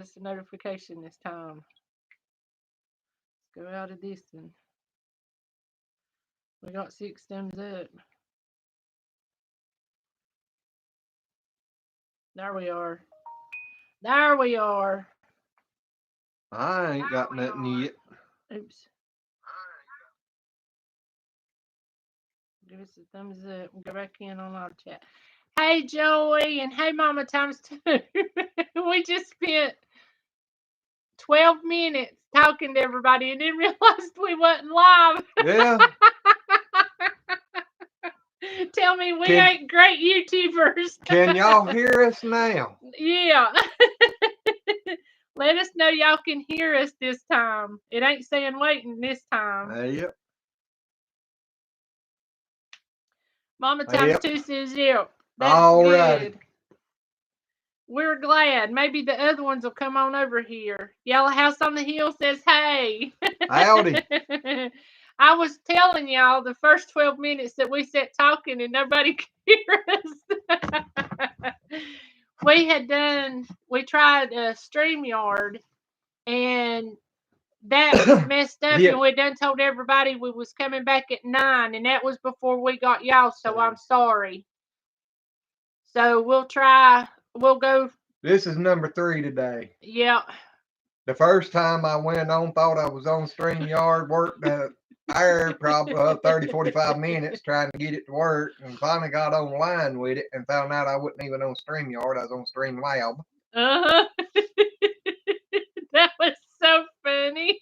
That's the notification this time. Let's go out of this one. We got 6 thumbs up. There we are. There we are. I ain't got nothing yet. Oops. Give us a thumbs up. We'll go back in on our chat. Hey, Joey, and hey, Mama times 2. We just spent 12 minutes talking to everybody and then realized we wasn't live. Yeah. Tell me we ain't great YouTubers. Can y'all hear us now? Yeah. Let us know y'all can hear us this time. It ain't saying waiting this time. Yep. Mama times 2 says yep. That's Alrighty. good. We're glad. Maybe the other ones will come on over here. Yellow House on the Hill says, hey. Howdy. I was telling y'all the first 12 minutes that we sat talking and nobody could hear us. We tried a StreamYard and that messed up and we done told everybody we was coming back at 9 and that was before we got y'all, so I'm sorry. So we'll go. This is number 3 today. Yeah. The first time I went on, thought I was on StreamYard, worked there probably 30, 45 minutes trying to get it to work, and finally got online with it and found out I wasn't even on StreamYard, I was on StreamLab. Uh-huh. That was so funny.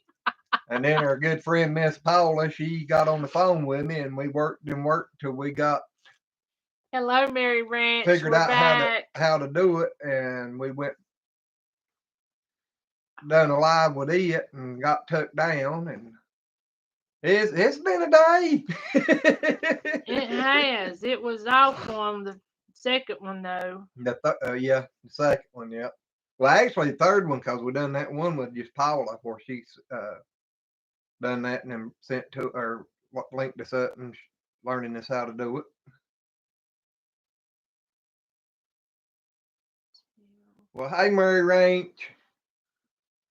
And then our good friend Miss Paula, she got on the phone with me and we worked till we got Hello, Mary Ranch. Figured out how to do it, and we went done a live with it and got took down, and it's been a day. It has. It was awful on the second one though. The second one, yeah. Well, actually, the third one, because we done that one with just Paula, where she's done that and then sent to or linked us up and learning us how to do it. Well, hey, Murray Ranch.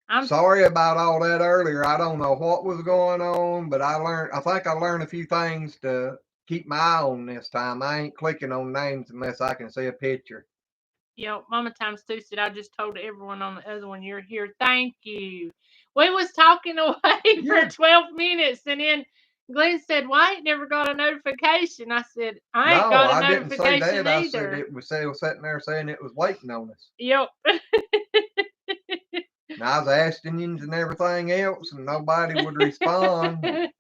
I'm sorry about all that earlier. I don't know what was going on, but I think I learned a few things to keep my eye on this time. I ain't clicking on names unless I can see a picture. Yo, Mama times 2 said I just told everyone on the other one you're here. Thank you. We was talking away for 12 minutes and then Glenn said, "Well, I ain't never got a notification." I said, "I ain't got a notification either." I said it was sitting there saying it was waiting on us. Yep. And I was asking you and everything else, and nobody would respond.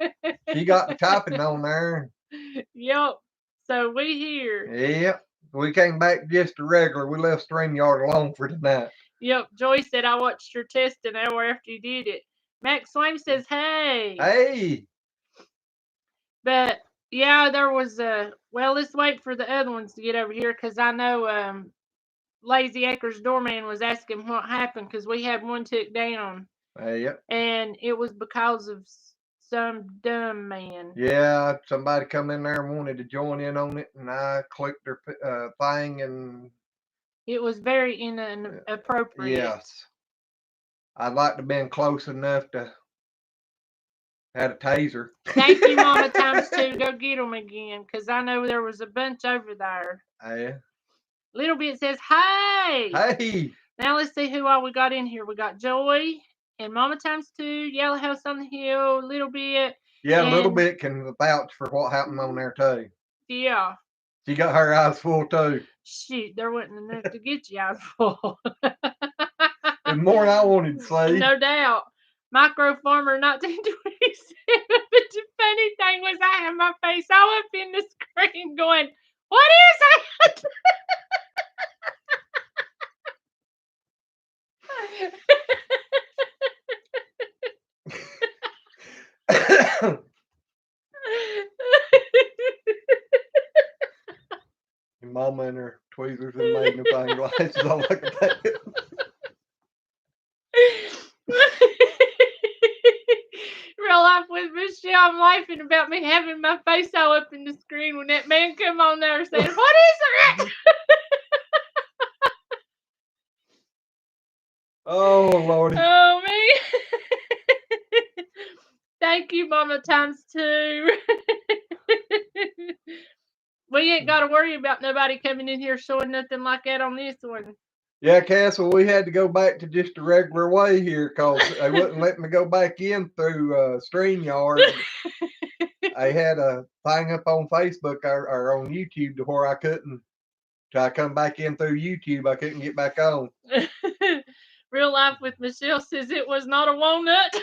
She got the typing on there. Yep. So we here. Yep. We came back just a regular. We left StreamYard alone for tonight. Yep. Joy said I watched your test an hour after you did it. Max Swain says, hey. Hey. But yeah, there was well, let's wait for the other ones to get over here because I know Lazy Acres doorman was asking what happened because we had one took down. Yep. And it was because of some dumb man. Yeah, somebody come in there and wanted to join in on it, and I clicked their thing, and it was very inappropriate. Yes, I'd like to have been close enough to had a taser. Thank you, Mama times 2. Go get them again, because I know there was a bunch over there. Yeah. Little Bit says, hey. Hey. Now let's see who all we got in here. We got Joy and Mama times 2, Yellow House on the Hill, Little Bit. Yeah, Little Bit can vouch for what happened on there too. Yeah. She got her eyes full too. Shoot, there wasn't enough to get your eyes full. And more than I wanted to say. No doubt. Micro Farmer 1927. But the funny thing was I had my face all up in the screen going, what is it? Your mama and her tweezers and magnifying glasses all like that. Real life with Michelle, I'm laughing about me having my face all up in the screen when that man come on there saying, what is it? Oh, Lordy. Oh, me. Thank you, Mama times 2. We ain't got to worry about nobody coming in here showing nothing like that on this one. Yeah, Castle, we had to go back to just a regular way here because they wouldn't let me go back in through StreamYard. I had a thing up on Facebook or on YouTube to where I couldn't. Try to come back in through YouTube, I couldn't get back on. Real Life with Michelle says it was not a walnut.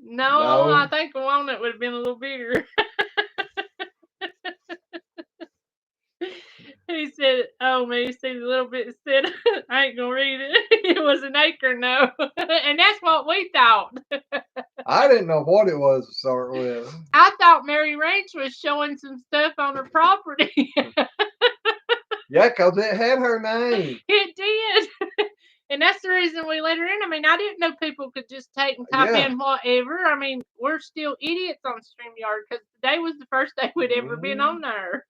No, I think a walnut would have been a little bigger. He said, oh, me, see the little bit said, I ain't going to read it. It was an acre, no. And that's what we thought. I didn't know what it was to start with. I thought Mary Ranch was showing some stuff on her property. Yeah, because it had her name. It did. And that's the reason we let her in. I mean, I didn't know people could just take and type in whatever. I mean, we're still idiots on StreamYard because today was the first day we'd ever been on there.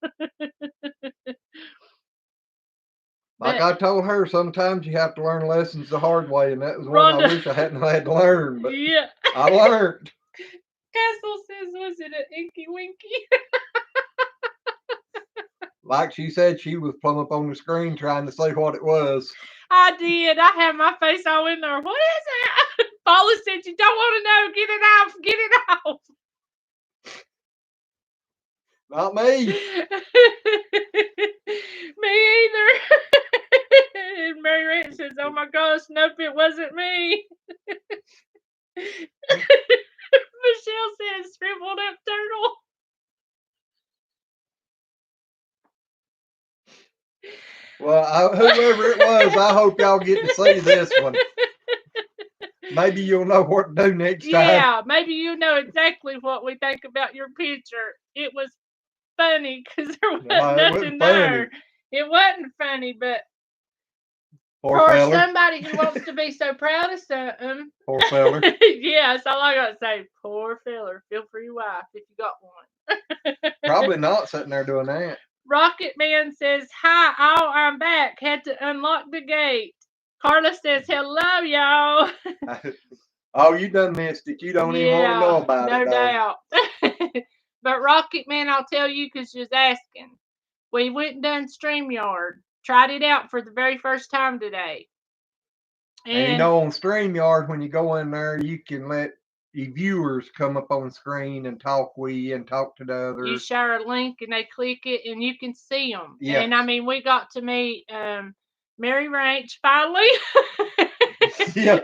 Like I told her, sometimes you have to learn lessons the hard way, and that was one I wish I hadn't had to learn, but yeah. I learned. Castle says, was it an Inky Winky? Like she said, she was plumb up on the screen trying to say what it was. I did. I had my face all in there. What is that? Paula said, you don't want to know. Get it off. Get it off. Not me. Me either. And Mary Ranch says, oh my gosh, nope, it wasn't me. Michelle says, shriveled up turtle. Well, whoever it was, I hope y'all get to see this one. Maybe you'll know what to do next time. Yeah, maybe you know exactly what we think about your picture. It was funny because there wasn't nothing there. It wasn't funny, but for somebody who wants to be so proud of something. Poor feller. Yeah, that's all I got to say. Poor feller. Feel for your wife if you got one. Probably not sitting there doing that. Rocket Man says, hi, I'm back. Had to unlock the gate. Carla says, hello, y'all. Oh, you done missed it. You don't even want to know about it. No doubt. But Rocket Man, I'll tell you because you're asking. We went and done StreamYard. Tried it out for the very first time today. And you know, on StreamYard, when you go in there, you can let your viewers come up on the screen and talk with you and talk to the others. You share a link and they click it and you can see them. Yes. And I mean, we got to meet Mary Ranch finally. Yeah.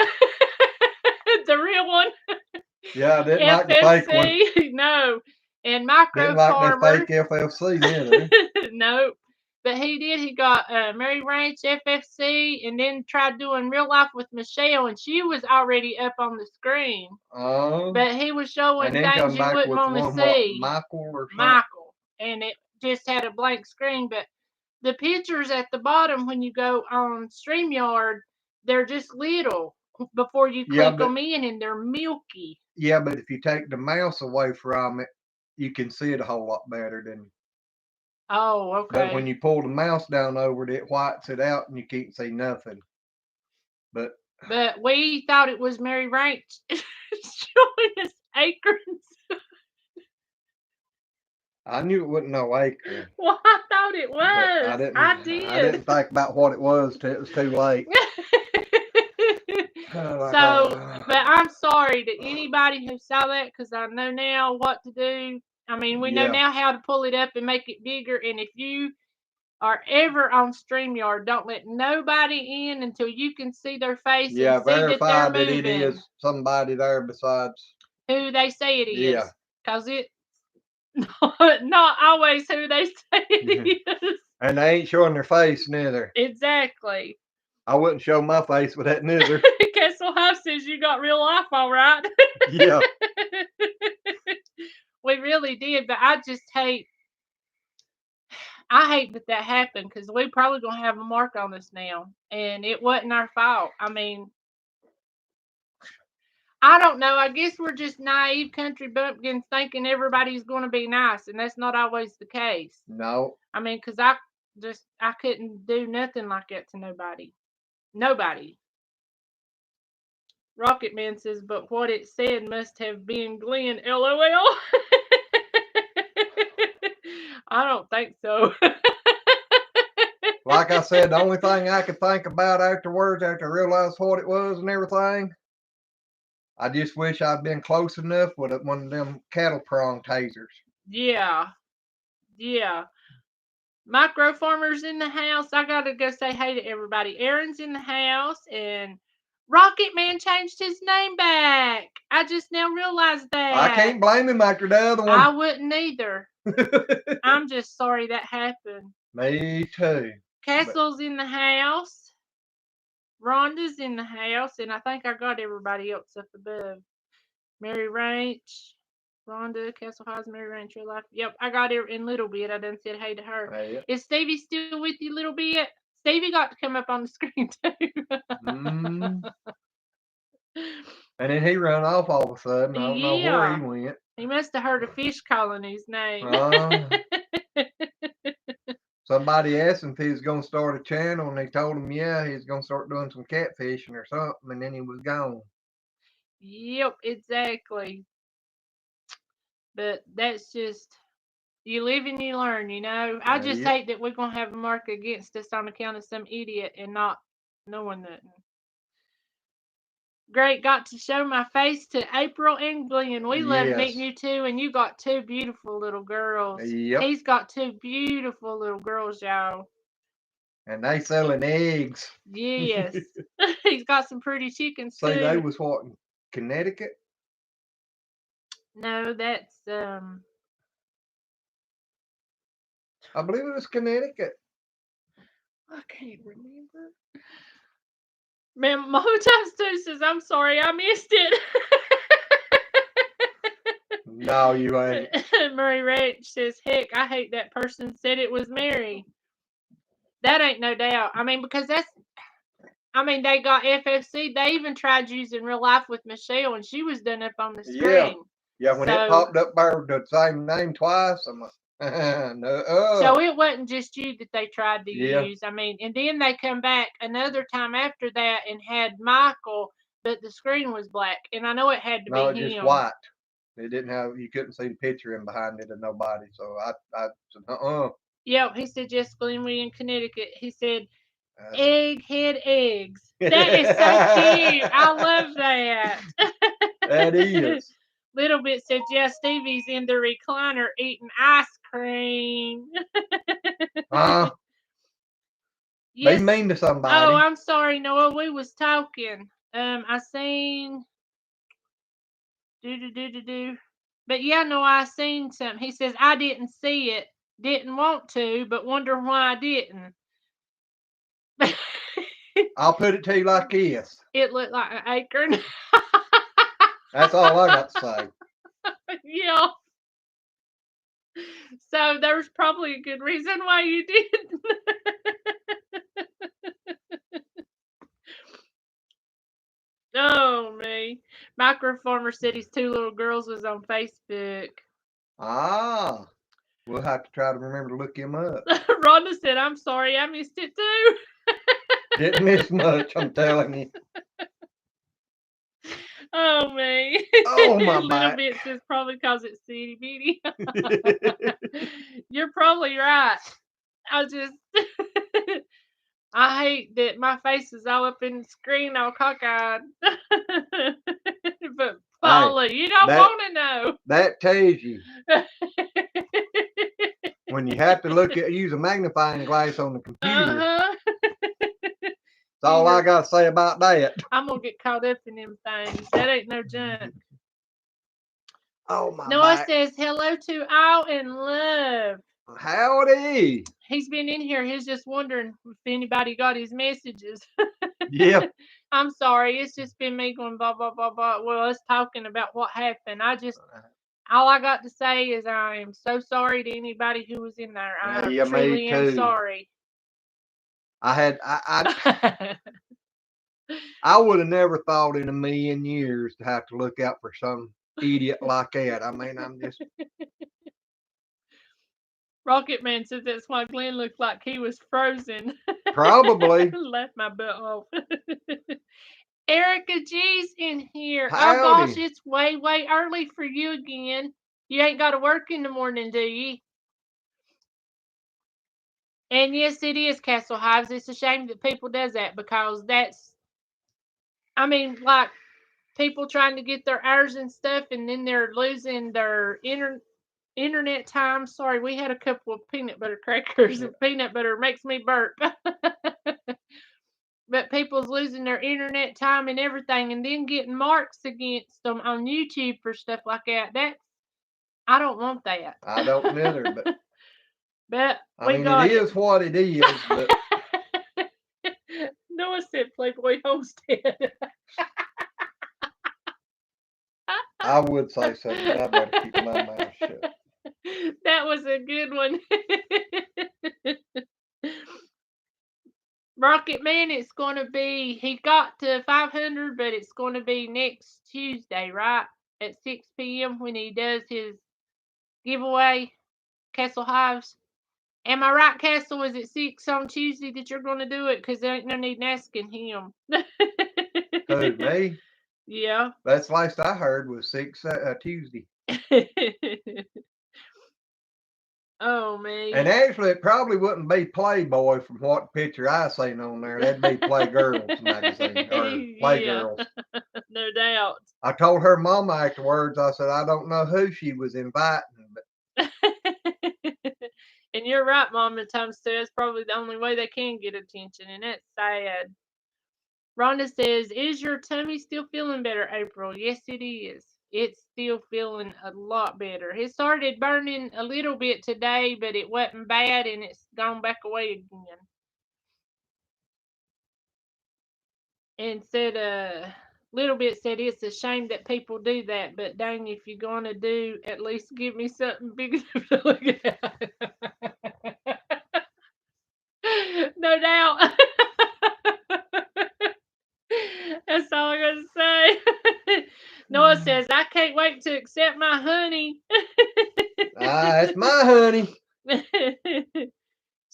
The real one. Yeah, I didn't like the fake one. No. And Micro didn't like Farmer. that fake FFC neither. Nope. But he did. He got Mary Ranch FFC and then tried doing Real Life with Michelle, and she was already up on the screen. But he was showing things you wouldn't want to see. Michael. And it just had a blank screen. But the pictures at the bottom when you go on StreamYard, they're just little before you click them in, and they're milky. Yeah, but if you take the mouse away from it, you can see it a whole lot better than. Oh, okay. But when you pull the mouse down over it, it whites it out and you can't see nothing. But we thought it was Mary Ranch showing us acorns. I knew it wasn't no acorn. Well, I thought it was. I did. I didn't think about what it was till it was too late. But I'm sorry to anybody who saw that because I know now what to do. I mean, we know now how to pull it up and make it bigger. And if you are ever on StreamYard, don't let nobody in until you can see their face and see verify that they're moving. That it is somebody there besides who they say it is. Yeah. Because it's not always who they say it is. And they ain't showing their face neither. Exactly. I wouldn't show my face with that neither. Castle House says you got real life, all right. Yeah. We really did, but I just hate that happened because we probably gonna have a mark on us now, and it wasn't our fault. I mean, I don't know. I guess we're just naive country bumpkins thinking everybody's going to be nice, and that's not always the case. No. I mean, because Just I couldn't do nothing like that to nobody. Nobody. Rocket Man says, but what it said must have been Glenn. LOL. I don't think so. Like I said, the only thing I could think about afterwards, after I realized what it was and everything, I just wish I'd been close enough with one of them cattle prong tasers. Yeah. Yeah. Micro Farmers in the house. I gotta go say hey to everybody. Aaron's in the house, and Rocket Man changed his name back. I just now realized that. I can't blame him after the other one. I wouldn't either. I'm just sorry that happened. Me too. Castle's in the house. Rhonda's in the house, and I think I got everybody else up above. Mary Ranch, Rhonda, Castle Highs, Mary Ranch, Real Life. Yep, I got her in Little Bit. I done said hey to her. Hey. Is Stevie still with you, Little Bit? Stevie got to come up on the screen too. And then he run off all of a sudden. I don't know where he went. He must have heard a fish calling his name. Somebody asked him if he was going to start a channel, and they told him, yeah, he's going to start doing some catfishing or something, and then he was gone. Yep, exactly. But that's just, you live and you learn, you know. I just hate that we're going to have a mark against us on account of some idiot and not knowing nothing. Great, got to show my face to April and Glenn. We love meeting you too, and you got two beautiful little girls. Yep. He's got two beautiful little girls, y'all. And they selling eggs. Yes. He's got some pretty chickens too. So they was what, in Connecticut? No, that's I believe it was Connecticut. I can't remember. Man, Mama Times 2 says, I'm sorry, I missed it. No, you ain't. Murray Ranch says, heck, I hate that person said it was Mary. That ain't no doubt. I mean, because they got FFC. They even tried using Real Life with Michelle, and she was done up on the screen. Yeah, when it popped up there with the same name twice, I'm like, no. So it wasn't just you that they tried to use. I mean, and then they come back another time after that and had Michael, but the screen was black. And I know it had to be him. No, just white. It didn't have, you couldn't see the picture in behind it of nobody. So I said, Yep, he said, yes, Glenn, we in Connecticut. He said, egghead eggs. That is so cute. I love that. That is. Little Bit said, yeah, Stevie's in the recliner eating ice cream. Yes. Be mean to somebody. Oh, I'm sorry, Noah. We was talking. I seen But yeah, no, I seen something. He says, I didn't see it. Didn't want to, but wonder why I didn't. I'll put it to you like this. It looked like an acorn. That's all I got to say. Yeah. So there's probably a good reason why you didn't. Oh, me. Microfarmer said his two little girls was on Facebook. Ah. We'll have to try to remember to look him up. Rhonda said, I'm sorry, I missed it too. Didn't miss much, I'm telling you. Oh, me. Oh, my Little back. Bit says probably because it's itty bitty. You're probably right. I hate that my face is all up in the screen all cockeyed. But Paula, you don't want to know. That tells you. When you have to use a magnifying glass on the computer. That's all I got to say about that. I'm going to get caught up in them things. That ain't no junk. Oh, my Noah back. says, hello to all in love. Howdy. He's been in here. He's just wondering if anybody got his messages. Yeah. I'm sorry. It's just been me going blah, blah, blah, blah. Well, us talking about what happened. All I got to say is I am so sorry to anybody who was in there. I truly am sorry. I would have never thought in a million years to have to look out for some idiot like that. I mean, I'm just. Rocket Man said that's why Glenn looked like he was frozen. Probably. Laughed my butt off. Erica G's in here. Howdy. Oh gosh, it's way, way early for you again. You ain't got to work in the morning, do you? And yes, it is Castle Hives. It's a shame that people does that because that's, I mean, like people trying to get their hours and stuff, and then they're losing their internet time. Sorry, we had a couple of peanut butter crackers, and peanut butter makes me burp. But people's losing their internet time and everything, and then getting marks against them on YouTube for stuff like that. That's, I don't want that. I don't neither, but but I mean, it is what it is. But Noah said Playboy Homestead. I would say something, but I better keep my mouth shut. That was a good one. Rocket Man, it's going to be, he got to 500, but it's going to be next Tuesday, right? At 6 p.m. when he does his giveaway, Castle Hives. Am I right, Castle? Is it 6 on Tuesday that you're going to do it? Because there ain't no need in asking him. Who, me? Yeah. That's the last I heard was 6 Tuesday. Oh, man. And actually, it probably wouldn't be Playboy from what picture I seen on there. That'd be Playgirls magazine or Playgirls. Yeah. No doubt. I told her mama afterwards, I said, I don't know who she was inviting, but and you're right, Mom, at times too. That's probably the only way they can get attention, and that's sad. Rhonda says, is your tummy still feeling better, April? Yes, it is. It's still feeling a lot better. It started burning a little bit today, but it wasn't bad, and it's gone back away again. And said, little bit said it's a shame that people do that, but dang, if you're gonna do, at least give me something big enough to look at. No doubt. That's all I'm gonna say. Noah says, I can't wait to accept my honey. that's my honey.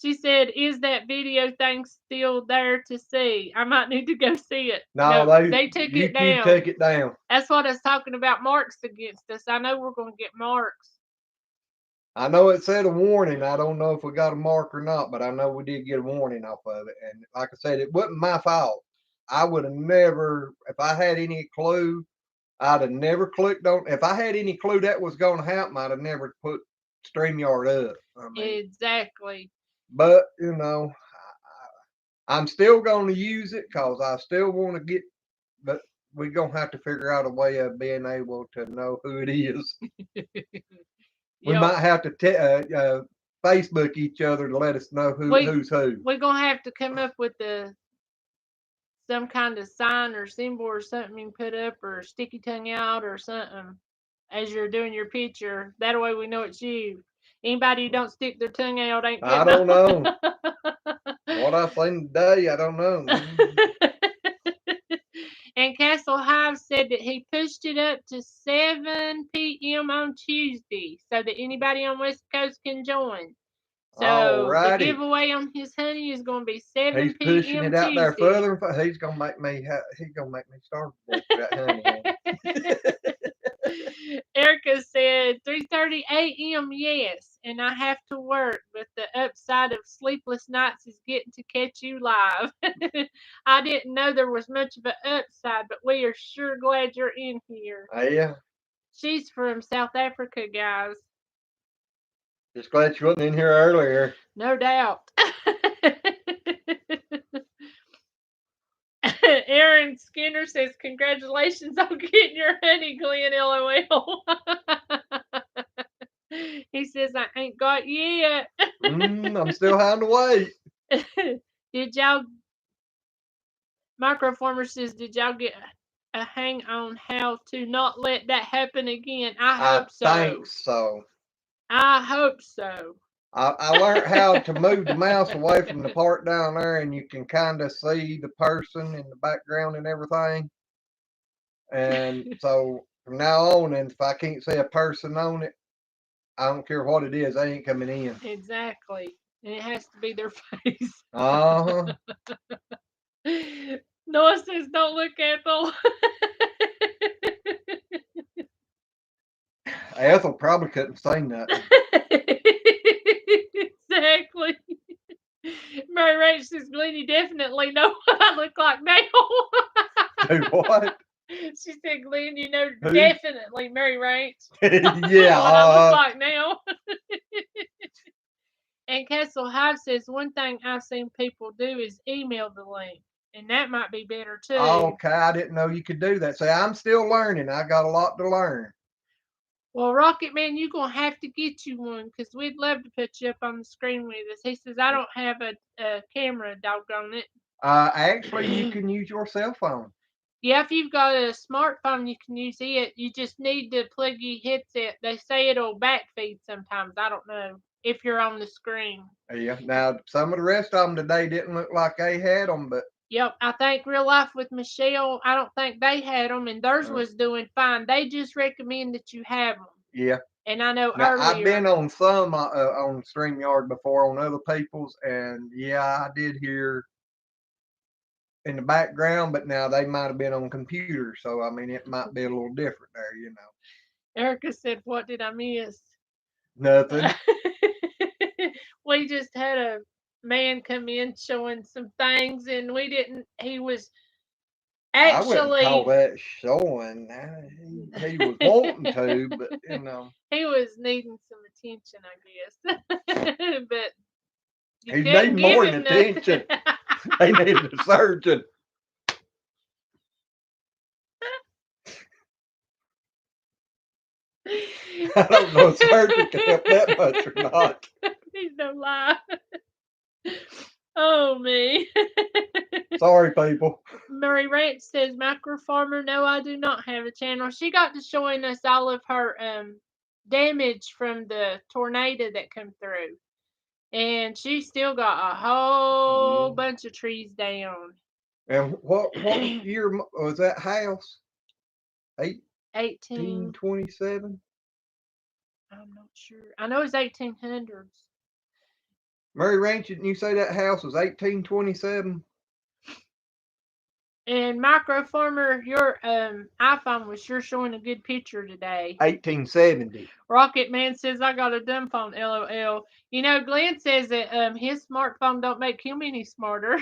She said, is that video thing still there to see? I might need to go see it. No, they took it down. YouTube took it down. That's what I was talking about, marks against us. I know we're going to get marks. I know it said a warning. I don't know if we got a mark or not, but I know we did get a warning off of it. And like I said, it wasn't my fault. I would have never, if I had any clue, I'd have never clicked on. If I had any clue that was going to happen, I'd have never put StreamYard up. I mean, exactly. But, you know, I'm still going to use it because I still want to get, but we're going to have to figure out a way of being able to know who it is. We might have to Facebook each other to let us know who's who. We're going to have to come up with some kind of sign or symbol or something you can put up, or sticky tongue out or something as you're doing your picture. That way we know it's you. Anybody who don't stick their tongue out ain't good. I don't know. What I seen today, I don't know. And Castle Hive said that he pushed it up to 7 p.m. on Tuesday so that anybody on West Coast can join. So Alrighty. the giveaway on his honey is going to be 7 p.m. He's pushing it out there further. He's going to make me starve with that honey. Erica said 3:30 a.m. Yes, and I have to work, but the upside of sleepless nights is getting to catch you live. I didn't know there was much of an upside, but we are sure glad you're in here. Yeah. She's from South Africa, guys. Just glad she wasn't in here earlier. No doubt. Aaron Skinner says, congratulations on getting your honey, Glenn, LOL. He says, I ain't got yet. I'm still having to wait. Did y'all, Microformer says, did y'all get a hang on how to not let that happen again? I hope so. I think so. I hope so. I learned how to move the mouse away from the part down there, and you can kind of see the person in the background and everything. And so from now on, and if I can't see a person on it, I don't care what it is, they ain't coming in. Exactly. And it has to be their face. Uh-huh. Noah says, don't look, Ethel. Ethel probably couldn't say nothing. Exactly. Mary Rach says, Glenn, you definitely know what I look like now. Do what? She said, Glenn, you know Who? definitely Mary Rach. Yeah. What I look like now. And Castle Hive says, one thing I've seen people do is email the link. And that might be better too. Okay, I didn't know you could do that. See, I'm still learning. I got a lot to learn. Well, Rocket Man, you're going to have to get you one because we'd love to put you up on the screen with us. He says, I don't have a camera, doggone it. Actually, you can use your cell phone. Yeah, if you've got a smartphone, you can use it. You just need to plug your headset. They say it'll backfeed sometimes. I don't know if you're on the screen. Yeah. Now, some of the rest of them today didn't look like they had them, but. Yep, I think Real Life with Michelle, I don't think they had them, and theirs was doing fine. They just recommend that you have them. Yeah. And I know now, earlier. I've been on some on StreamYard before on other people's, and yeah, I did hear in the background, but now they might have been on computers, so I mean, it might be a little different there, you know. Erica said, what did I miss? Nothing. We just had a man come in showing some things, and he was I wouldn't call actually, that showing. He was wanting to, but you know. he was needing some attention, I guess. But you He couldn't needed give more him than attention. He needed a surgeon. I don't know if surgery can help that much or not. He's no lie. Oh, me. Sorry, people. Murray Ranch says, Macro Farmer, no, I do not have a channel. She got to showing us all of her damage from the tornado that come through. And she still got a whole bunch of trees down. And what year was that house? 1827. I'm not sure. I know it's 1800s. Murray Ranch, didn't you say that house was 1827? And Micro Farmer, your iPhone was sure showing a good picture today. 1870. Rocket Man says, I got a dumb phone, LOL. You know, Glenn says that his smartphone don't make him any smarter.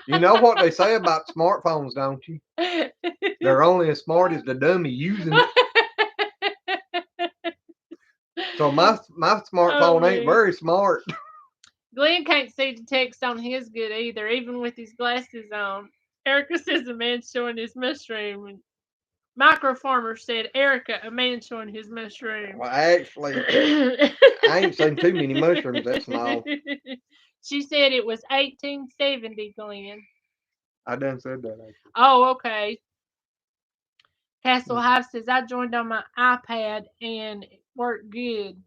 You know what they say about smartphones, don't you? They're only as smart as the dummy using it. So my smartphone ain't very smart. Glenn can't see the text on his good either, even with his glasses on. Erica says a man showing his mushroom. And Micro Farmer said, Erica, a man showing his mushroom. Well, actually, I ain't seen too many mushrooms that small. She said it was 1870, Glenn. I done said that, actually. Oh, okay. Castle Hive says, I joined on my iPad and it worked good.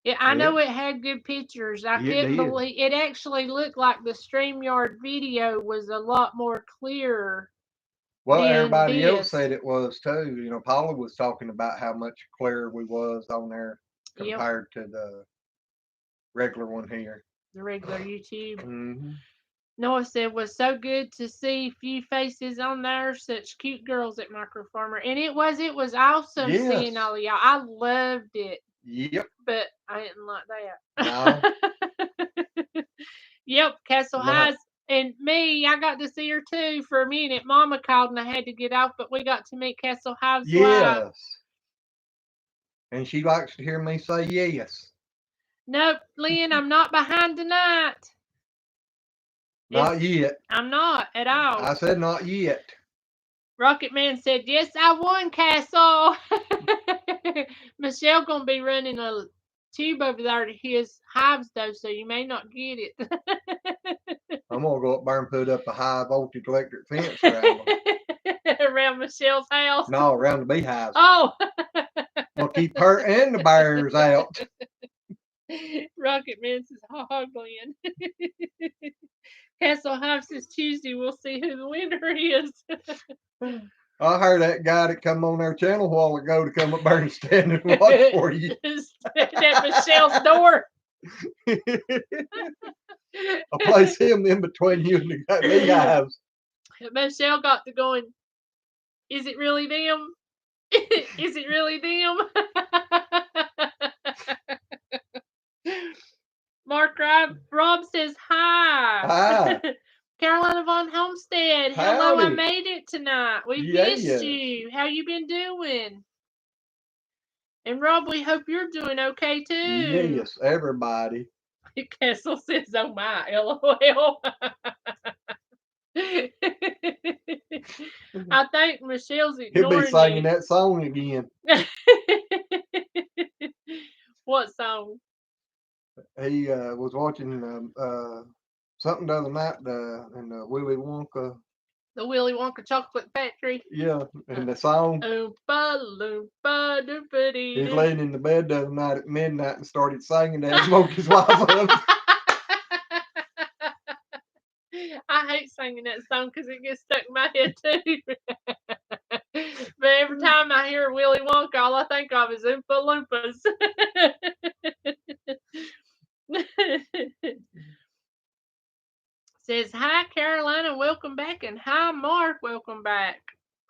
Yeah, I know it had good pictures. I couldn't believe it actually looked like the StreamYard video was a lot more clear. Well, everybody else said it was too. You know, Paula was talking about how much clearer we was on there compared to the regular one here. The regular YouTube. Mm-hmm. Noah said it was so good to see few faces on there, such cute girls at Micro Farmer. And it was awesome seeing all of y'all. I loved it. Yep. But I didn't like that. No. Yep, Castle Highs. And me, I got to see her too for a minute. Mama called and I had to get off, but we got to meet Castle High's wife. And she likes to hear me say yes. Nope, Lynn, I'm not behind tonight. Not yet. I'm not at all. I said not yet. Rocket Man said, yes, I won, Castle. Michelle gonna be running a tube over there to his hives though, so you may not get it. I'm gonna go up there and put up a high voltage electric fence around them. Around Michelle's house? No, around the beehives. Oh. We'll keep her and the bears out. Rocket Man says, ha ha, Glenn. Castle Hive says Tuesday we'll see who the winner is. I heard that guy that come on our channel a while ago to come up there and stand and watch for you. Stand at Michelle's door. I place him in between you and the beehives. Michelle got to going, is it really them? Is it really them? Mark Rob says hi. Hi. Carolina Von Homestead. Hello, I Howdy. made it tonight. We Yes. missed you. How you been doing? And Rob, we hope you're doing okay too. Yes, everybody. Kessel says, oh my, LOL. I think Michelle's ignoring He'll be singing me. that song again. What song? He was watching something the other night in the Willy Wonka. The Willy Wonka Chocolate Factory. Yeah, and the song. Oompa loompa doopity. He's laying in the bed the other night at midnight and started singing that and woke his wife up. I hate singing that song because it gets stuck in my head too. But every time I hear Willy Wonka, all I think of is Oompa Loompas. Says, hi, Carolina, welcome back. And hi, Mark, welcome back.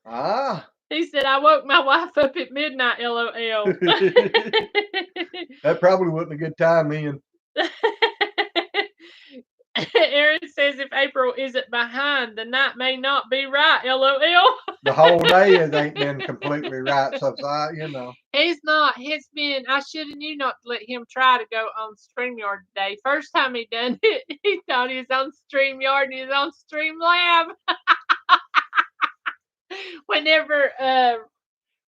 Ah. He said, I woke my wife up at midnight, LOL. That probably wasn't a good time, Ian. Aaron says, if April isn't behind, the night may not be right, LOL. The whole day ain't been completely right, so you know. He's not. It's been, I should have knew not to let him try to go on StreamYard today. First time he done it, he thought he was on StreamYard and he was on StreamLab. Whenever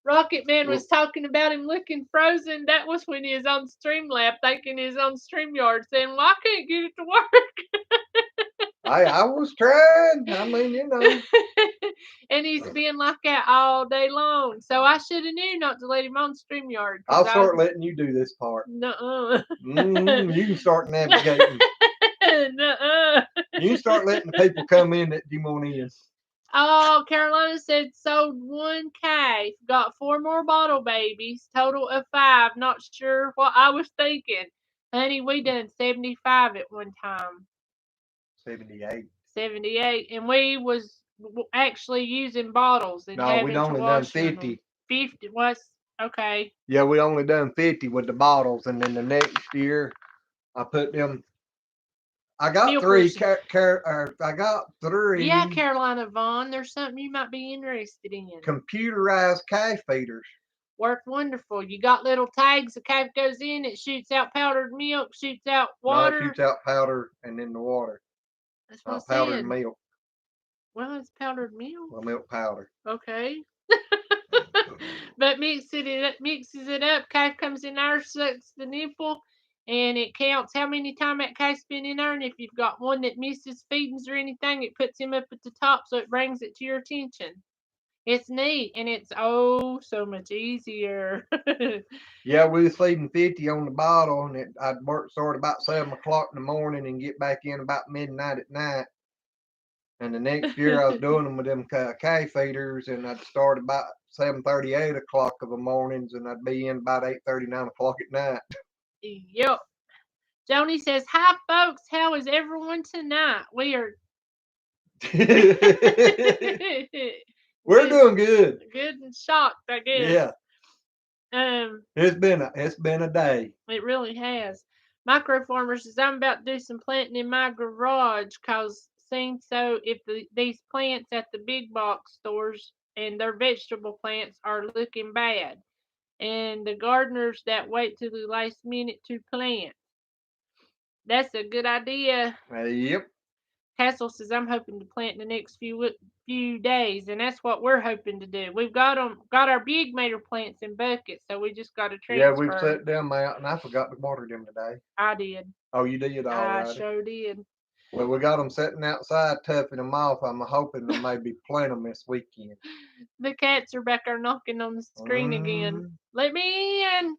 Rocket Man was talking about him looking frozen, that was when he was on StreamLab thinking he was on StreamYard saying, well, I can't get it to work. I was trying. I mean, you know. And he's been like that all day long. So I should have knew not to let him on StreamYard. I'll start letting you do this part. Nuh-uh. You can start navigating. Nuh-uh. You can start letting the people come in that you want in. Oh, Carolina said sold 1K. Got 4 more bottle babies. Total of 5. Not sure what I was thinking. Honey, we done 75 at one time. 78. 78. And we was actually using bottles. And no, we only done 50. 50 was okay. Yeah, we only done 50 with the bottles. And then the next year, I put them. I got Milkers. 3. I got 3. Yeah, Carolina Vaughn. There's something you might be interested in. Computerized calf feeders. Worked wonderful. You got little tags. The calf goes in. It shoots out powdered milk. Shoots out water. No, it shoots out powder and then the water. That's what powdered milk. Well, it's powdered milk. Well, milk powder. Okay. But mixes it up. Calf comes in there, sucks the nipple, and it counts how many times that calf's been in there. And if you've got one that misses feedings or anything, it puts him up at the top, so it brings it to your attention. It's neat, and it's so much easier. Yeah, we was feeding 50 on the bottle, and I'd start about 7 o'clock in the morning and get back in about midnight at night. And the next year I was doing them with them calf feeders, and I'd start about 7:30, 8 o'clock of the mornings, and I'd be in about 8:30, 9 o'clock at night. Yep. Joni says, hi, folks. How is everyone tonight? We are... We're doing good. Good and shocked, I guess. Yeah. It's been a day. It really has. Micro Farmer says, I'm about to do some planting in my garage because seems so if these plants at the big box stores and their vegetable plants are looking bad. And the gardeners that wait till the last minute to plant. That's a good idea. Yep. Castle says, I'm hoping to plant in the next few days, and that's what we're hoping to do. We've got our big mater plants in buckets, so we just got to transfer. Yeah, we've set them out, and I forgot to water them today. I did. Oh, you did? All right. I sure did. Well, we got them sitting outside, toughing them off. I'm hoping to maybe plant them this weekend. The cats are back there knocking on the screen again. Let me in.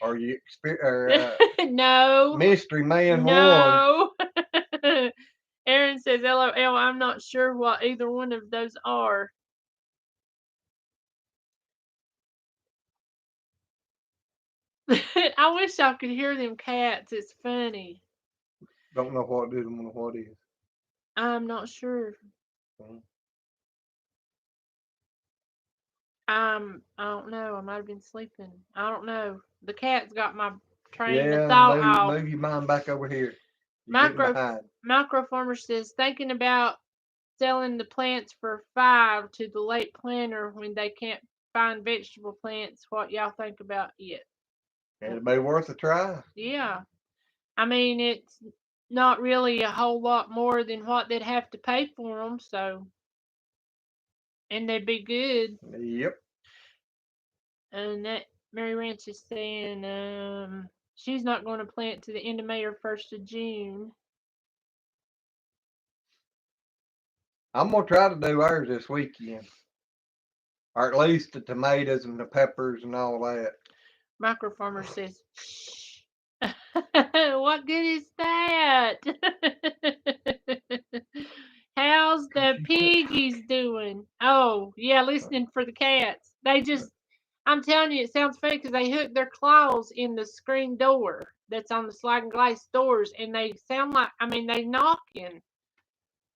Are you no. Mystery Man 1? No. Aaron says, LOL, I'm not sure what either one of those are. I wish I could hear them cats. It's funny. Don't know what it is and what it is. I'm not sure. Mm. I don't know. I might have been sleeping. I don't know. The cat's got my train of Yeah, thought off. move your mind back over here. You're getting Micro behind. Microfarmer says, thinking about selling the plants for $5 to the late planter when they can't find vegetable plants. What y'all think about it? It'd be worth a try. Yeah. I mean, it's not really a whole lot more than what they'd have to pay for them, so. And they'd be good. Yep. And that Mary Ranch is saying she's not going to plant to the end of May or 1st of June. I'm going to try to do ours this weekend. Or at least the tomatoes and the peppers and all that. Microfarmer says, shh. What good is that? How's the piggies doing? Oh, yeah, listening for the cats. I'm telling you, it sounds funny because they hook their claws in the screen door that's on the sliding glass doors, and they sound like, they knocking.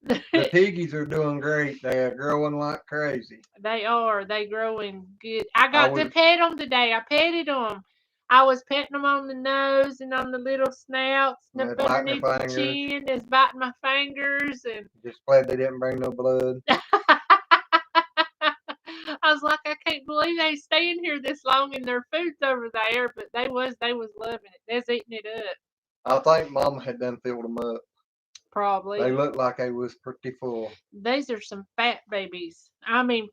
The piggies are doing great. They are growing like crazy. They are. They growing good. I got to pet them today. I petted them. I was petting them on the nose and on the little snouts and up underneath the chin. It's biting my fingers. And just glad they didn't bring no blood. I was like, I can't believe they staying here this long and their food's over there. But they was loving it. They was eating it up. I think Mama had done filled them up. Probably. They looked like they was pretty full. These are some fat babies.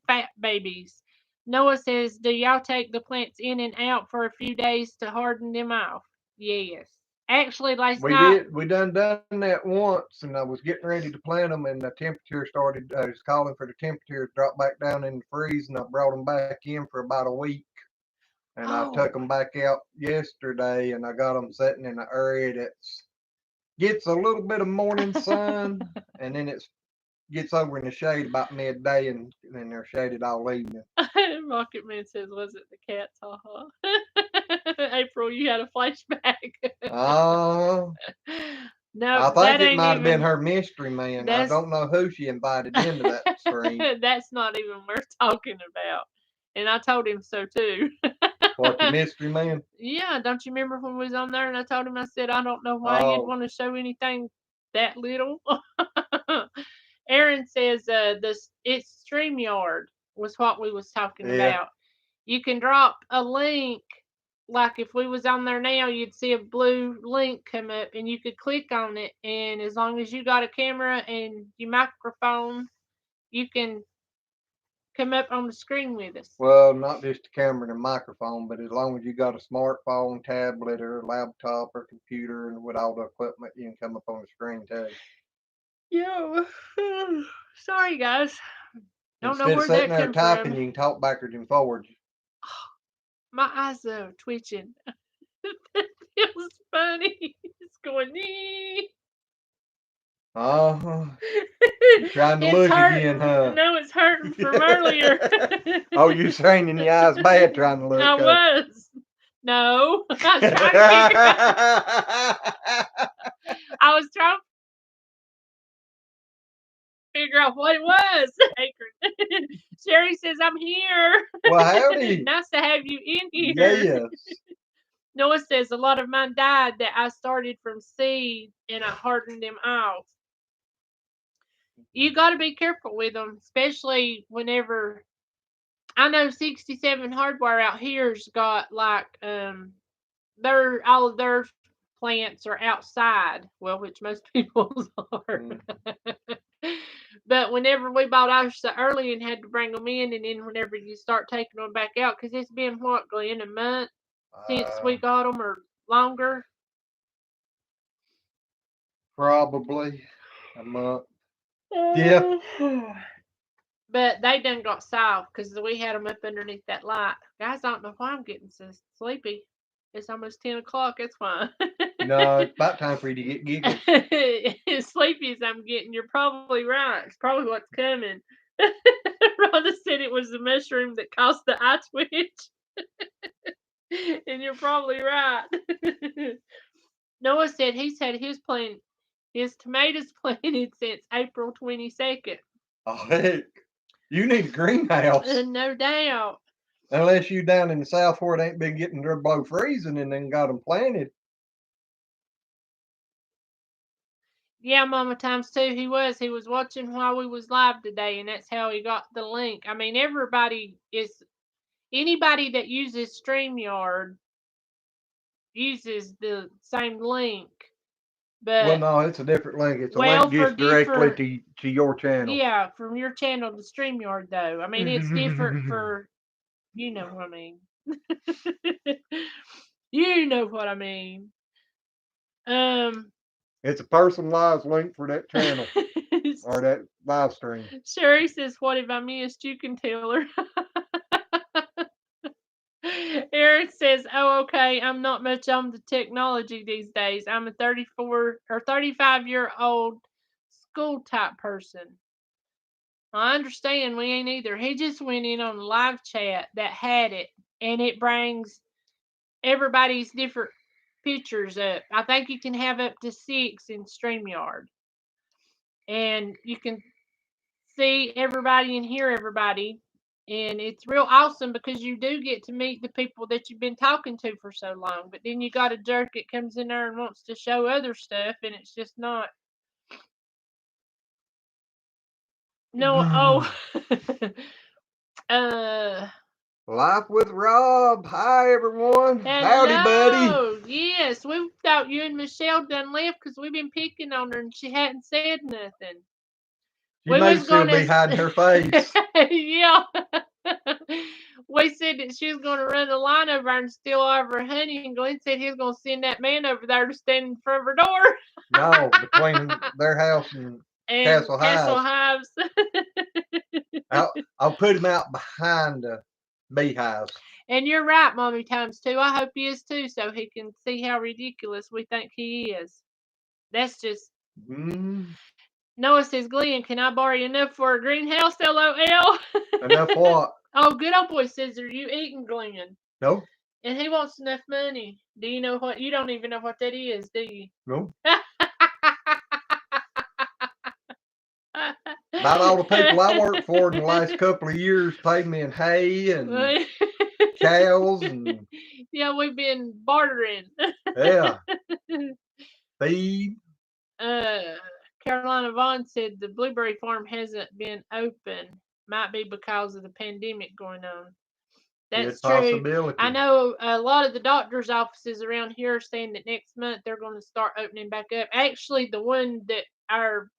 Fat babies. Noah says, do y'all take the plants in and out for a few days to harden them off? Yes. Actually, last night. We done that once, and I was getting ready to plant them, and the temperature started, I was calling for the temperature to drop back down in the freeze, and I brought them back in for about a week. And I took them back out yesterday, and I got them sitting in an area that gets a little bit of morning sun, and then it gets over in the shade about midday, and then they're shaded all evening. Rocket Man says, was it the cats? Haha. April, you had a flashback. No, I think it might have been her mystery man. I don't know who she invited into that stream. That's not even worth talking about. And I told him so too. What, the mystery man? Yeah, don't you remember when we was on there and I told him, I said, I don't know why you'd want to show anything that little. Aaron says it's StreamYard was what we was talking about. You can drop a link, like if we was on there now, you'd see a blue link come up and you could click on it, and as long as you got a camera and your microphone, you can come up on the screen with us. Well, not just the camera and a microphone, but as long as you got a smartphone, tablet, or laptop or computer, and with all the equipment, you can come up on the screen too. Yeah. Sorry, guys. Don't Instead know where of sitting that there come typing, from. you can talk backwards and forwards. My eyes are twitching. It feels funny. It's going, nee. You're trying to look again, huh? No, it's hurting from earlier. Oh, you're straining your eyes bad trying to look. I was. No, I was trying to figure out what it was. Sherry says, I'm here. Well, howdy. Nice to have you in here. Yes. Noah says, a lot of mine died that I started from seed and I hardened them off. You got to be careful with them, especially whenever. I know 67 Hardware out here's got like all of their plants are outside. Well, which most people's are. But whenever we bought ours so early and had to bring them in, and then whenever you start taking them back out, because it's been what, Glenn, a month since we got them, or longer? Probably a month. Yeah. But they done got soft because we had them up underneath that light. Guys, I don't know why I'm getting so sleepy. It's almost 10 o'clock. It's fine. No, it's about time for you to get giggles. As sleepy as I'm getting, you're probably right. It's probably what's coming. Rhonda said it was the mushroom that caused the eye twitch. And you're probably right. Noah said he's had his tomatoes planted since April 22nd. Oh, heck. You need a greenhouse. No doubt. Unless you down in the south where it ain't been getting below freezing and then got them planted. Yeah, Mama times two. He was watching while we was live today, and that's how he got the link. I mean, anybody that uses StreamYard uses the same link. But well, no, it's a different link. It's a link just directly to your channel. Yeah, from your channel to StreamYard, though. I mean, it's different for, you know what I mean. You know what I mean. It's a personalized link for that channel or that live stream. Sherry says, "What if I missed? You can tell her." Aaron says, "Oh, okay. I'm not much on the technology these days. I'm a 34 or 35-year-old school type person." I understand, we ain't either. He just went in on a live chat that had it, and it brings everybody's different pictures up. I think you can have up to 6 in StreamYard. And you can see everybody and hear everybody. And it's real awesome because you do get to meet the people that you've been talking to for so long. But then you got a jerk that comes in there and wants to show other stuff, and it's just not. No, Life with Rob. Hi, everyone. hello. Howdy, buddy. Yes, we thought you and Michelle done left because we've been picking on her and she hadn't said nothing. She may still be hiding her face. Yeah. We said that she was going to run the line over and steal all of her honey, and Glenn said he was going to send that man over there to stand in front of her door. No, between their house and Castle Hives. I'll put him out behind the beehives. And you're right, Mommy times two. I hope he is too, so he can see how ridiculous we think he is. That's just. Noah says, "Glenn, can I borrow you enough for a greenhouse? LOL." Enough what? Oh, good old boy says, "Are you eating, Glenn?" No. And he wants enough money. Do you know what? You don't even know what that is, do you? No. About all the people I worked for in the last couple of years paid me in hay and cows and. Yeah, we've been bartering. Yeah. Feed. Carolina Vaughn said the blueberry farm hasn't been open. Might be because of the pandemic going on. That's true. I know a lot of the doctor's offices around here are saying that next month they're going to start opening back up. Actually, the one that our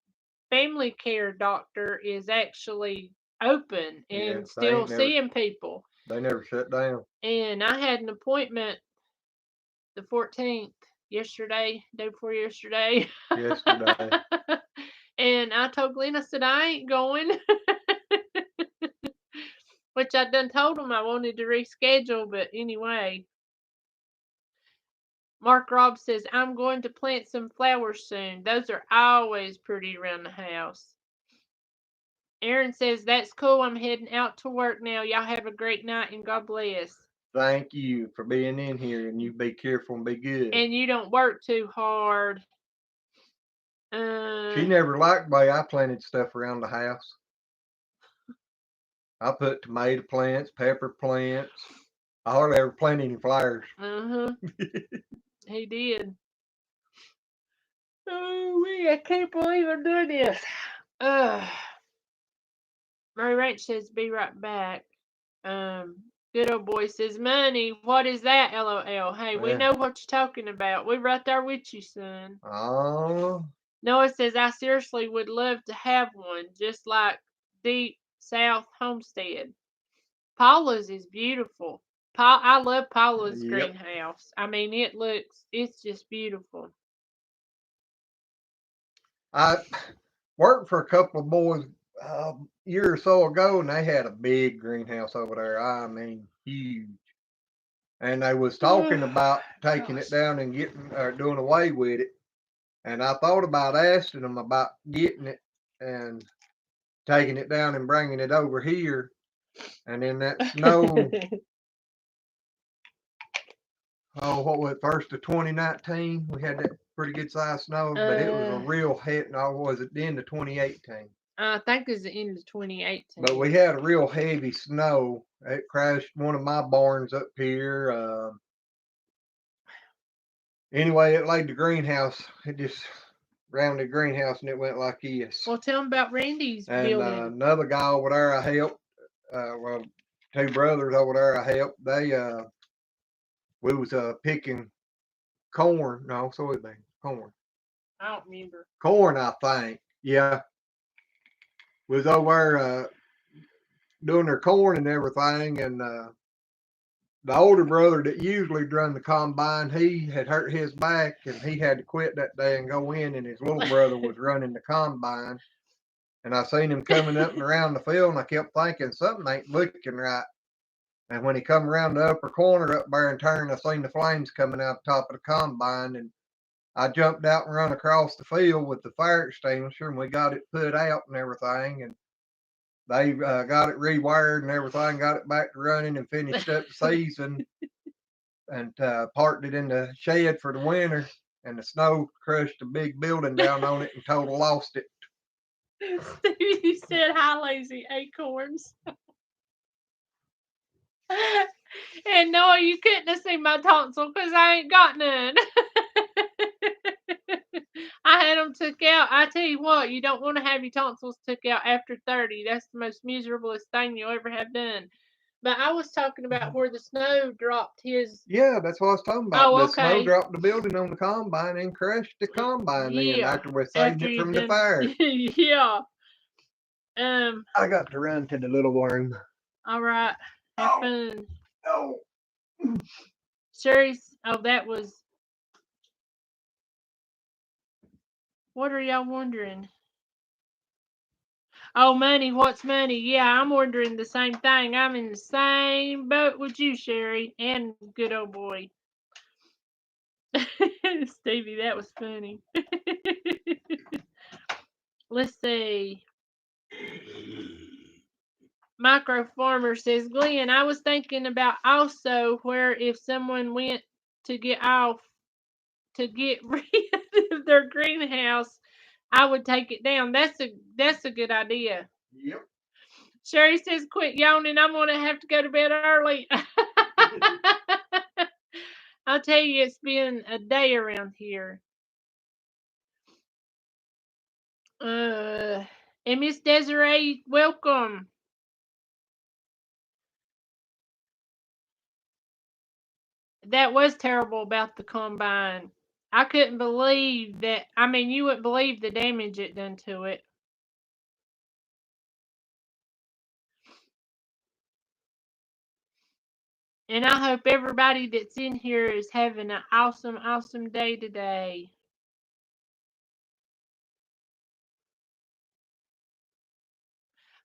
family care doctor is actually open and still seeing people. They never shut down. And I had an appointment the 14th yesterday, day before yesterday. Yesterday. And I told Glenn, I said, I ain't going. Which I done told him I wanted to reschedule, but anyway. Mark Robb says, I'm going to plant some flowers soon. Those are always pretty around the house. Aaron says, that's cool. I'm heading out to work now. Y'all have a great night and God bless. Thank you for being in here, and you be careful and be good. And you don't work too hard. She never liked the way I planted stuff around the house. I put tomato plants, pepper plants. I hardly ever planted any flowers. He did. Oh, I can't believe I'm doing this. Murray Ranch says, be right back. Good old boy says, money. What is that? LOL. Hey, we know what you're talking about. We're right there with you, son. Oh. Noah says, I seriously would love to have one, just like Deep South Homestead. Paula's is beautiful. I love Paula's greenhouse. I mean, it's just beautiful. I worked for a couple of boys a year or so ago, and they had a big greenhouse over there. I mean, huge. and they was talking about taking it down and getting or doing away with it. And I thought about asking them about getting it and taking it down and bringing it over here. And then that snow, what was it, first of 2019? We had that pretty good sized snow, but it was a real heavy, no, was it the end of 2018? I think it was the end of 2018. But we had a real heavy snow. It crashed one of my barns up here. Anyway, it laid the greenhouse. It just round the greenhouse and it went like this. Well, tell them about Randy's and building. Another guy over there I helped. Well, two brothers over there I helped. We was picking corn. No, soybean. Corn. I don't remember. Corn, I think. Yeah. Was over doing their corn and everything, and the older brother that usually run the combine, he had hurt his back and he had to quit that day and go in, and his little brother was running the combine. And I seen him coming up and around the field, and I kept thinking something ain't looking right. And when he come around the upper corner up there and turned, I seen the flames coming out the top of the combine, and I jumped out and run across the field with the fire extinguisher, and we got it put out and everything, and they got it rewired and everything, got it back to running and finished up the season and parked it in the shed for the winter, and the snow crushed a big building down on it and total lost it. Stevie said, "Hi, lazy acorns." And no, you couldn't have seen my tonsil because I ain't got none. I had them took out. I tell you what, you don't want to have your tonsils took out after 30. That's the most miserablest thing you'll ever have done. But I was talking about where the snow dropped his. Yeah, that's what I was talking about. Oh, the okay. snow dropped the building on the combine and crushed the combine then after we saved it from the fire. Yeah. I got to run to the little room. All right. Have fun. Oh. Sherry's. Oh, that was. What are y'all wondering? Oh, money. What's money? Yeah, I'm wondering the same thing. I'm in the same boat with you, Sherry, and good old boy. Stevie, that was funny. Let's see. Micro Farmer says, Glenn, I was thinking about also where if someone went to get rid of their greenhouse, I would take it down. That's a good idea. Yep. Sherry says, quit yawning. I'm going to have to go to bed early. I'll tell you, it's been a day around here. And Miss Desiree, welcome. That was terrible about the combine. I couldn't believe that. I mean, you wouldn't believe the damage it done to it. And I hope everybody that's in here is having an awesome, awesome day today.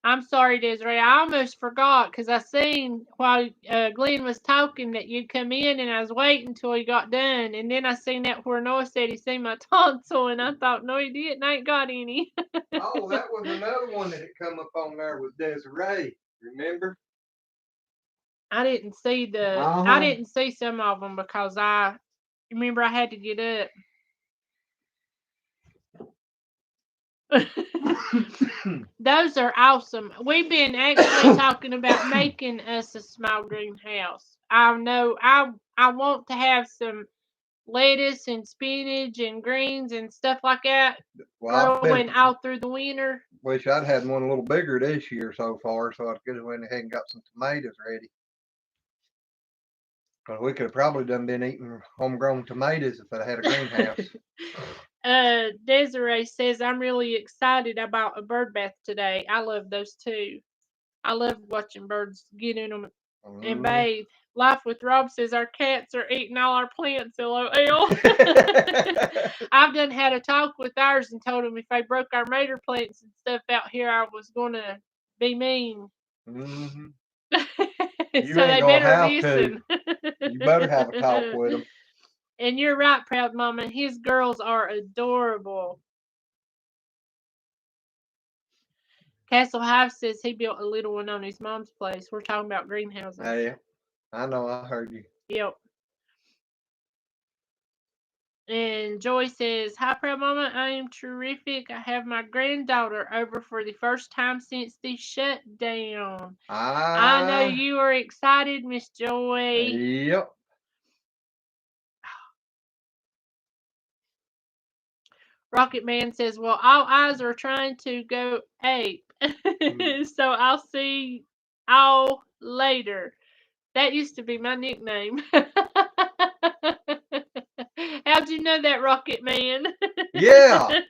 I'm sorry, Desiree. I almost forgot because I seen while Glenn was talking that you'd come in, and I was waiting until he got done. And then I seen that where Noah said he seen my tonsil, and I thought, no, he didn't. I ain't got any. Oh, that was another one that had come up on there with Desiree. Remember? I didn't see the. I didn't see some of them because I remember I had to get up. Those are awesome. We've been actually talking about making us a small greenhouse. I know I want to have some lettuce and spinach and greens and stuff like that growing all through the winter. Wish I'd had one a little bigger this year so far, so I could have went ahead and got some tomatoes ready. Because we could have probably been eating homegrown tomatoes if I had a greenhouse. Desiree says, I'm really excited about a bird bath today. I love those too. I love watching birds get in them and bathe. Life with Rob says, our cats are eating all our plants, LOL. I've done had a talk with ours and told them if they broke our mater plants and stuff out here, I was going to be mean. You So ain't they gonna better have listen. to. You better have a talk with them. And you're right, proud mama. His girls are adorable. Castle Hive says he built a little one on his mom's place. We're talking about greenhouses. Yeah, I know. I heard you. Yep. And Joy says, "Hi, proud mama. I am terrific. I have my granddaughter over for the first time since the shutdown. I know you are excited, Miss Joy." Yep. Rocket Man says, "Well, all eyes are trying to go ape. So I'll see y'all later." That used to be my nickname. How'd you know that, Rocket Man? Yeah.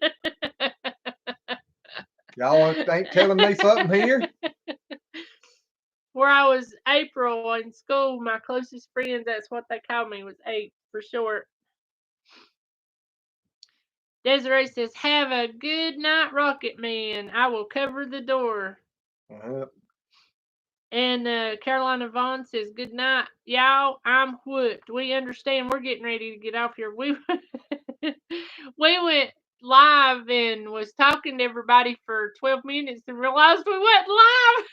Y'all ain't telling me something here? Where I was April in school, my closest friends, that's what they called me, was Ape for short. Desiree says, "Have a good night, Rocket Man. I will cover the door." And Carolina Vaughn says, "Good night, y'all. I'm whooped. We understand. We're getting ready to get off here." We went live and was talking to everybody for 12 minutes and realized we went live.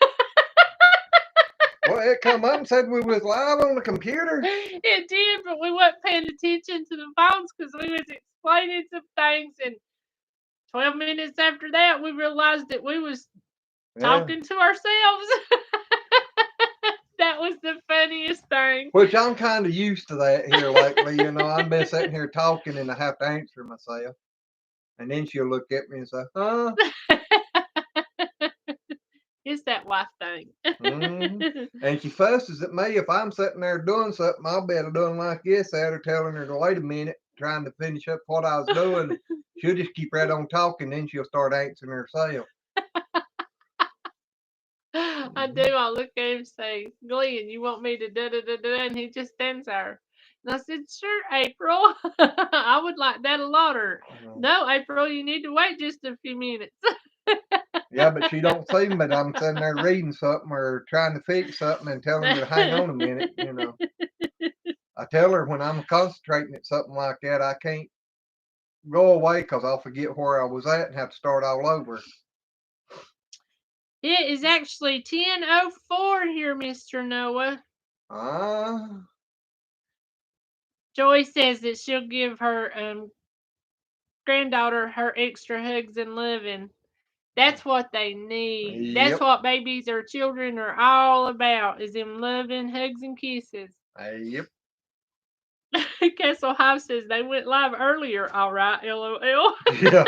Well, it come up and said we was live on the computer. It did, but we wasn't paying attention to the phones because we was explaining some things. And 12 minutes after that, we realized that we was talking to ourselves. That was the funniest thing. Which I'm kind of used to that here lately. I've been sitting here talking and I have to answer myself. And then she'll look at me and say, "Huh?" It's that wife thing. And she fusses at me if I'm sitting there doing something. I'll be doing like this at her, telling her to wait a minute, trying to finish up what I was doing. She'll just keep right on talking, then she'll start answering herself. I do. I look at him and say, "Glenn, you want me to da da da da?" And he just stands there. And I said, "Sure, April. I would like that a lot." Or, "No, April, you need to wait just a few minutes." Yeah, but she don't see me, but I'm sitting there reading something or trying to fix something and telling her to hang on a minute. I tell her when I'm concentrating at something like that, I can't go away because I'll forget where I was at and have to start all over. It is actually 10:04 here, Mr. Noah. Joy says that she'll give her granddaughter her extra hugs and loving. That's what they need. Yep. That's what babies or children are all about, is them loving hugs and kisses. Yep. Castle Hive says they went live earlier. All right, LOL. Yeah.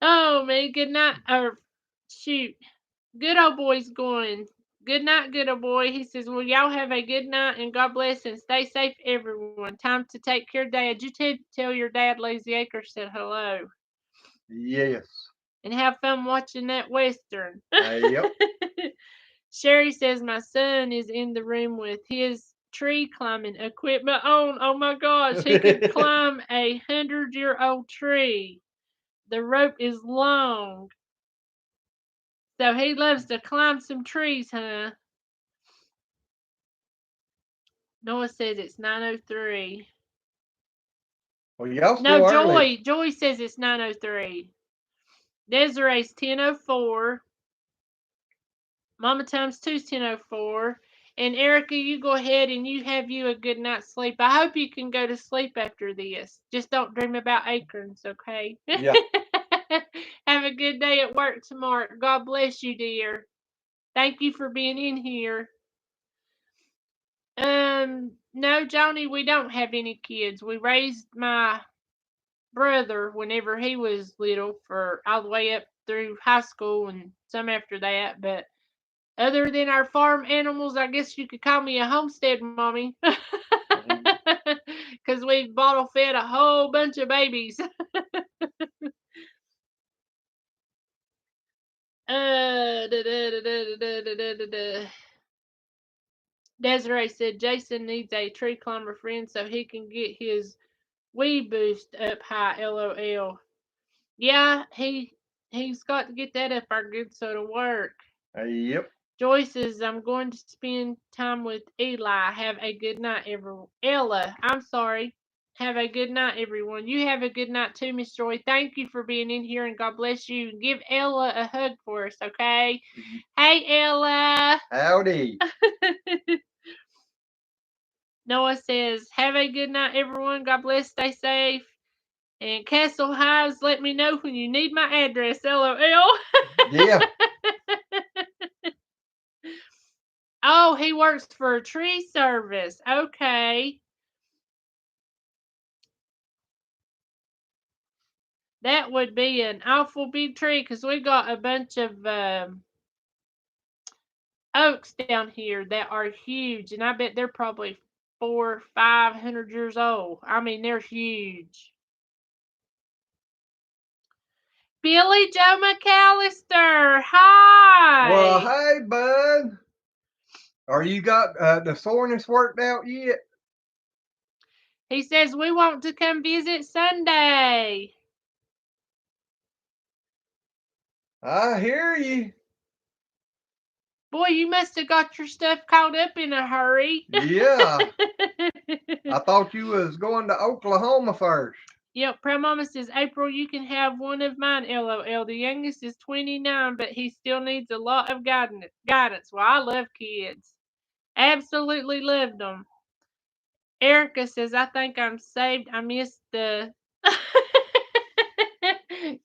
Oh, man, good night. Or, shoot. Good old boy's going. Good night, good old boy. He says, "Well, y'all have a good night and God bless and stay safe, everyone. Time to take care of Dad. You tell your dad Lazy Acre said hello." Yes. And have fun watching that Western. Yep. Sherry says, "My son is in the room with his tree climbing equipment on." Oh my gosh, he could climb 100-year-old tree. The rope is long. So he loves to climb some trees, huh? Noah says it's 9:03. Well, y'all No, still early. Joy says it's 9:03. Desiree's 10:04. Mama times 2's 10:04. And Erica, you go ahead and you have you a good night's sleep. I hope you can go to sleep after this. Just don't dream about acorns, okay? Yeah. Have a good day at work tomorrow. God bless you, dear. Thank you for being in here. No, Johnny, we don't have any kids. We raised my brother whenever he was little for all the way up through high school and some after that. But other than our farm animals, I guess you could call me a homestead mommy. Because we've bottle fed a whole bunch of babies. Desiree said Jason needs a tree climber friend so he can get his wee boost up high. LOL. Yeah, he He's got to get that up our good so to work. Yep. Joyce says, I'm going to spend time with Eli. Have a good night, everyone. Ella, I'm sorry. Have a good night, everyone. You have a good night too, Miss Joy. Thank you for being in here and God bless you. Give Ella a hug for us, okay? Hey, Ella. Howdy. Noah says, have a good night, everyone. God bless. Stay safe. And Castle Hives, let me know when you need my address. LOL. Yeah. Oh, he works for a tree service. Okay. That would be an awful big tree because we got a bunch of oaks down here that are huge, and I bet they're probably 400-500 years old. I mean, they're huge. Billy Joe McAllister, hi. Well, hey, bud. Are you got the soreness worked out yet? He says we want to come visit Sunday. I hear you. Boy, you must have got your stuff caught up in a hurry. Yeah. I thought you was going to Oklahoma first. Yep, Mama says, April, you can have one of mine, LOL. The youngest is 29, but he still needs a lot of guidance. Well, I love kids. Absolutely loved them. Erica says, I think I'm saved. I missed the...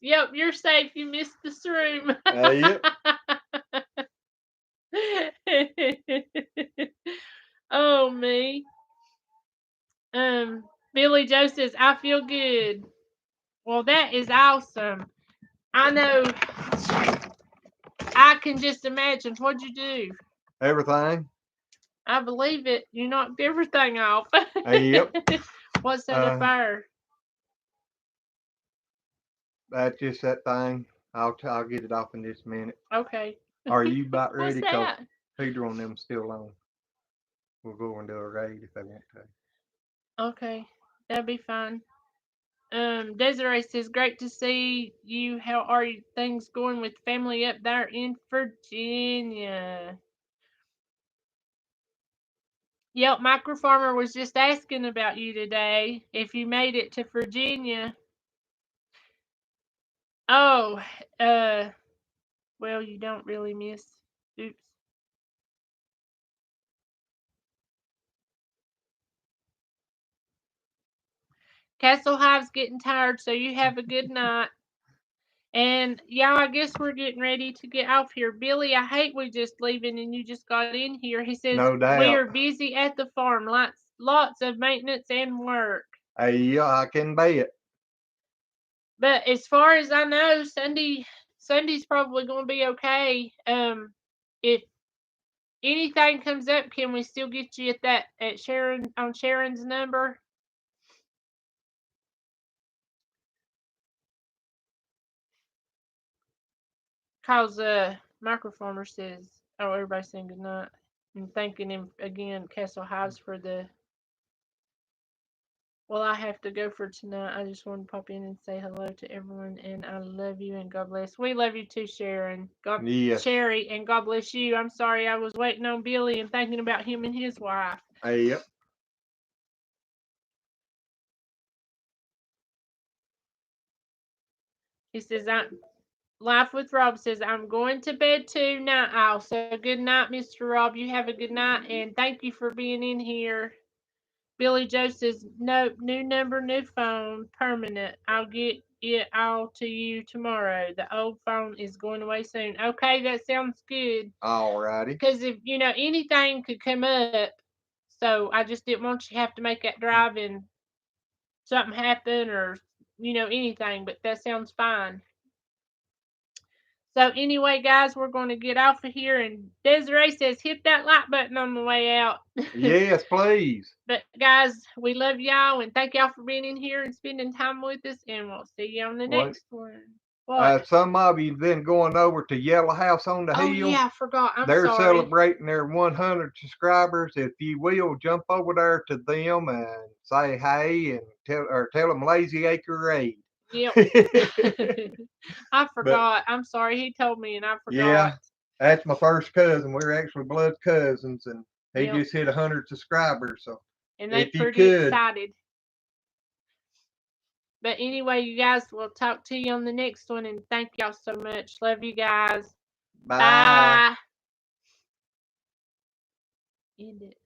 Yep, you're safe. You missed the shroom. Yep. Oh, me. Billy Joe says, I feel good. Well, that is awesome. I know. I can just imagine. What'd you do? Everything. I believe it. You knocked everything off. Yep. What's that up there? That's just that thing. I'll get it off in just a minute. Okay. Are you about ready? What's that? Peter on them still on. We'll go and do a raid if they want to. Okay. That'll be fine. Desiree says, great to see you. How are things going with family up there in Virginia? Yep, Microfarmer was just asking about you today, if you made it to Virginia. Oh, well, you don't really miss. Oops. Castle Hive's getting tired, so you have a good night. And yeah, I guess we're getting ready to get off here. Billy, I hate we just leaving and you just got in here. He says, no doubt. We are busy at the farm. Lots of maintenance and work. Yeah, I can bet. But as far as I know, Sunday's probably going to be okay. If anything comes up, can we still get you at Sharon's number? Cause Microfarmer says, oh, everybody's saying good night and thanking him again, Castle Hives for the. Well, I have to go for tonight. I just wanted to pop in and say hello to everyone, and I love you and God bless. We love you too, Sharon. Sherry, and God bless you. I'm sorry I was waiting on Billy and thinking about him and his wife. Yep. He says, Life with Rob says, I'm going to bed too, night owl. So good night, Mr. Rob. You have a good night, and thank you for being in here. Billy Joe says, nope, new number, new phone, permanent. I'll get it all to you tomorrow. The old phone is going away soon. Okay, that sounds good. Alrighty. Because if, anything could come up, so I just didn't want you to have to make that drive and something happen or, anything, but that sounds fine. So anyway, guys, we're going to get off of here. And Desiree says, hit that like button on the way out. Yes, please. But guys, we love y'all and thank y'all for being in here and spending time with us. And we'll see you on the next one. What? Some of you then going over to Yellow House on the Hill. Oh yeah, I forgot. They're celebrating their 100 subscribers. If you will, jump over there to them and say hey and tell them Lazy Acre Raid. Yep. I forgot. I'm sorry. He told me and I forgot. Yeah, that's my first cousin. We're actually blood cousins, and he just hit 100 subscribers. So and they're pretty excited. But anyway, you guys, we'll talk to you on the next one, and thank y'all so much. Love you guys. Bye. End it.